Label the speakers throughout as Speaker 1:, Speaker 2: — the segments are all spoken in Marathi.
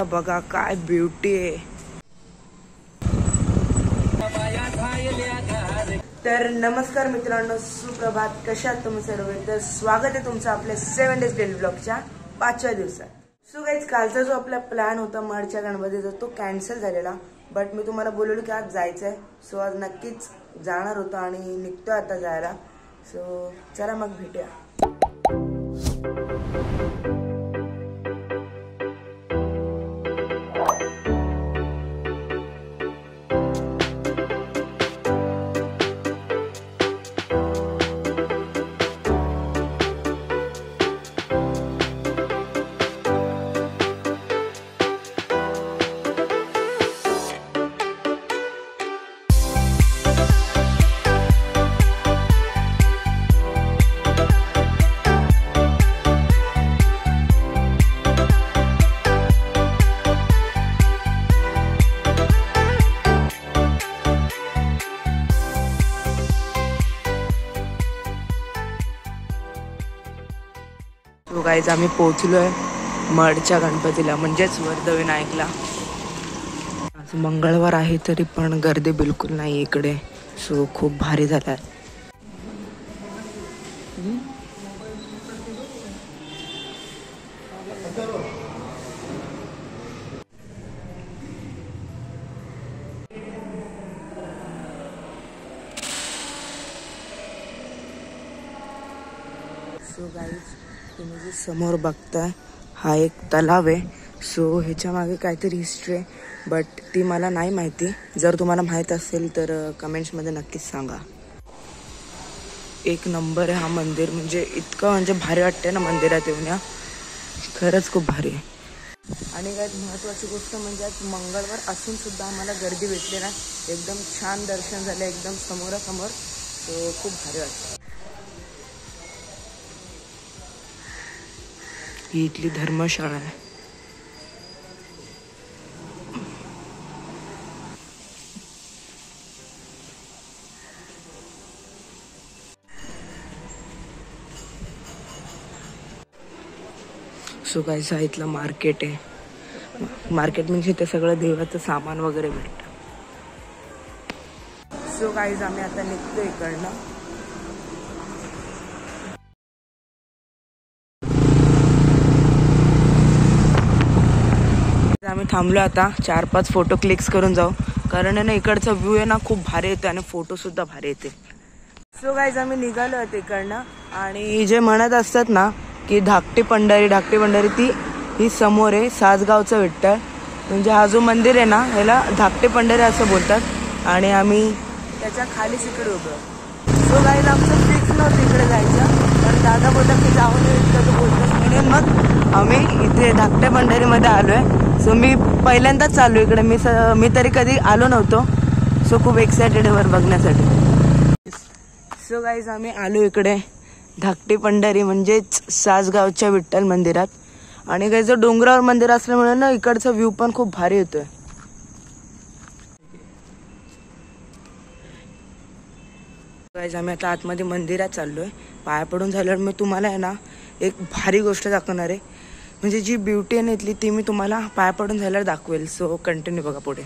Speaker 1: बघा काय ब्युटी आहे. तर नमस्कार मित्रांनो, सुप्रभात. कशा आहात तुम्ही सर्व? तर स्वागत आहे तुमचं आपल्या 7 डेज डेली ब्लॉगच्या 5व्या दिवसात. सो गाईज, कालचा जो आपला प्लॅन होता मडच्या गणपतीचा तो कॅन्सल झालेला, बट मी तुम्हाला बोललो की आज जायचं आहे. सो आज नक्कीच जाणार होतो आणि निघतो आता जायला. सो चला मग भेटूया. सो गाईज, आम्ही पोहोचलोय मडच्या गणपतीला, म्हणजेच वर्धविनायकला. आज मंगळवार आहे तरी पण गर्दी बिलकुल नाही इकडे. सो खूप भारी झाला आहे. सो गाईज, तुम्ही जे समोर बघताय हा एक तलाव आहे. सो ह्याच्या मागे काहीतरी हिस्ट्री आहे, बट ती मला नाही माहिती. जर तुम्हाला माहीत असेल तर कमेंट्समध्ये नक्कीच सांगा. एक नंबर आहे हा मंदिर. म्हणजे इतकं भारी वाटते ना मंदिरात येऊन. या खरंच खूप भारी आहे. आणि काय महत्त्वाची गोष्ट म्हणजे आज मंगळवार असून सुद्धा आम्हाला गर्दी भेटली ना. एकदम छान दर्शन झालं, एकदम समोरासमोर. सो खूप भारी वाटतं. ही इथली धर्मशाळा आहे. सो गाईज, हा इथलं मार्केट आहे. मार्केट म्हणजे इथे सगळं देवाचं सामान वगैरे भेटतं. सो गाईज, आम्ही आता निघतो इकडनं. आम्ही थांबलो आता 4-5 फोटो क्लिक्स करून जाऊ, कारण आहे ना इकडचा व्ह्यू आहे ना खूप भारी येतो आणि फोटो सुद्धा भारी येते. सो गाईज, आम्ही निघालो आहे तिकडनं. आणि जे म्हणत असतात ना की धाकटी पंढरी ती ही समोर आहे. सासगावचं विठ्ठल म्हणजे हा जो मंदिर आहे ना ह्याला धाकटी पंढरी असं बोलतात. आणि आम्ही त्याच्या खालीच इकडे उभं. सो गाईज, आमचं फिक्स नव्हतं इकडे जायचं, पण दादा बोलतात की जाऊन इतकं बोलतोस म्हणून मग आम्ही इथे धाकट्या पंढरीमध्ये आलो आहे. सो मी पहिल्यांदाच चालू इकडे. मी तरी कधी आलो नव्हतो. सो खूप एक्सायटेड आहे वर बघण्यासाठी. सो गाईज, आम्ही आलो इकडे धाकटी पंढरी म्हणजेच सासगावच्या विठ्ठल मंदिरात. आणि काही जर डोंगरावर मंदिर असल्यामुळे ना इकडचा व्ह्यू पण खूप भारी येतोय. गाईज, आम्ही आता आतमध्ये मंदिरात चाललोय. पाया पडून झाल्यावर मी तुम्हाला आहे ना एक भारी गोष्ट दाखवणार आहे. म्हणजे जी ब्युटी आहे ना इथली ती मी तुम्हाला पाया पडून झाल्यावर दाखवेल. सो कंटिन्यू बघा पुढे.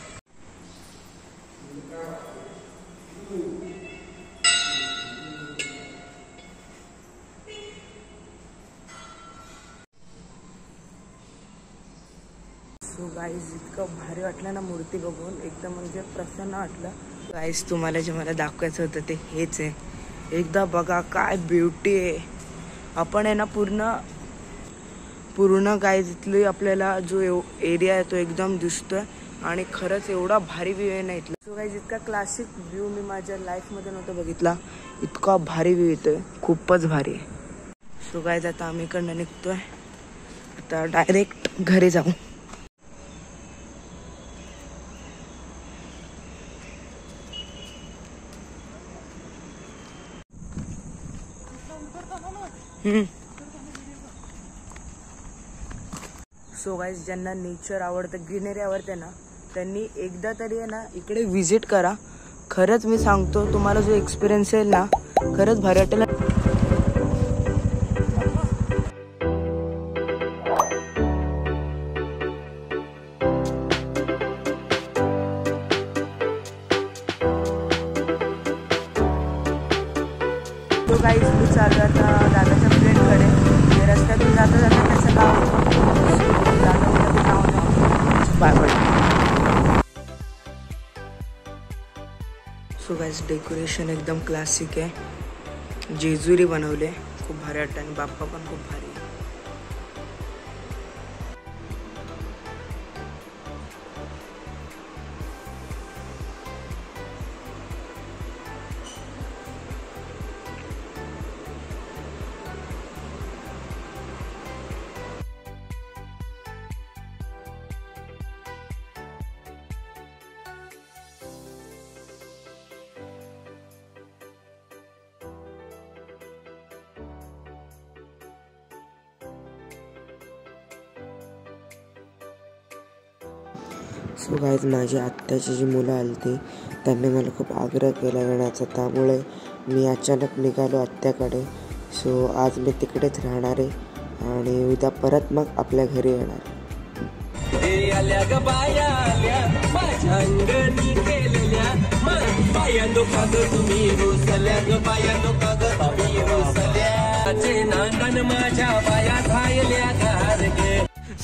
Speaker 1: सो गाईज, इतकं भारी वाटलं ना मूर्ती बघून. एकदम म्हणजे प्रसन्न वाटलं. गाईज, तुम्हाला जे मला दाखवायचं होतं ते हेच आहे. एकदा बघा काय ब्युटी आहे. आपण आहे ना पूर्ण गाईज इथली आपल्याला जो एरिया आहे तो एकदम दिसतोय. आणि खरंच एवढा भारी व्ह्यू आहे ना इथला. सो गाईज, इतका क्लासिक व्ह्यू मी माझ्या लाईफमध्ये नव्हता बघितला. इतका भारी व्ह्यू येतोय, खूपच भारी आहे. सो गाईज, आता आम्ही इकडनं निघतोय. आता डायरेक्ट घरी जाऊ. सो गाईज, ज्यांना नेचर आवडतं, ग्रीनरी आवडते ना, त्यांनी एकदा तरी आहे ना इकडे विजिट करा. खरंच मी सांगतो तुम्हाला जो एक्सपिरियन्स येईल ना खरंच भारी वाटेल. गाईज मी चालू आता दादाच्या फ्रेंडकडे. रस्त्यातून जाता जाता त्याचं गाव होतं. दादा उद्या नाव होतं bye bye. So guys decoration एकदम क्लासिक आहे. जेजुरी बनवले खूप भारी वाटतं आणि बाप्पा पण खूप भारी.
Speaker 2: सो गाईज माझी आत्याची जी मुलं आली ती त्यांनी मला खूप आग्रह केला येण्याचा, त्यामुळे मी अचानक निघालो आत्याकडे. सो आज मी तिकडेच राहणार आहे आणि उद्या परत मग आपल्या घरी येणार.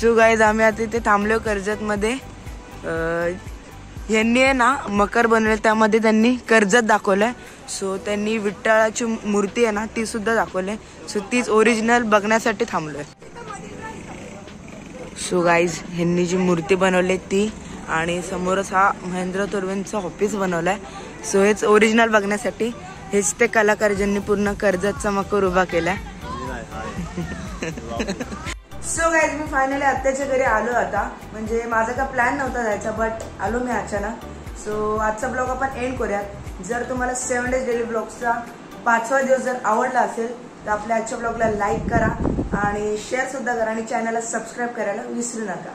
Speaker 1: सो गाईज आम्ही आता इथे थांबलो कर्जतमध्ये. यांनी आहे ना मकर बनवले, त्यामध्ये त्यांनी कर्जत दाखवलंय. सो त्यांनी विठ्ठलाची मूर्ती आहे ना ती सुद्धा दाखवली. सो तीच ओरिजिनल बघण्यासाठी थांबलोय. सो गाईज ह्यांनी जी मूर्ती बनवली ती, आणि समोरच हा महेंद्र तोरवेंचा ऑफिस बनवलाय. सो हेच ओरिजिनल बघण्यासाठी. हेच ते कलाकार ज्यांनी पूर्ण कर्जतचा मकर उभा केलाय. सो गाईज मी फायनली आत्याच्या घरी आलो आता. म्हणजे माझा काय प्लॅन नव्हता जायचा, बट आलो मी अचानक. सो आजचा ब्लॉग आपण एंड करूयात. जर तुम्हाला 7 डेज डेली ब्लॉगचा 5वा दिवस जर आवडला असेल तर आपल्या आजच्या ब्लॉगला लाईक करा आणि शेअर सुद्धा करा आणि चॅनलला सबस्क्राईब करायला विसरू नका.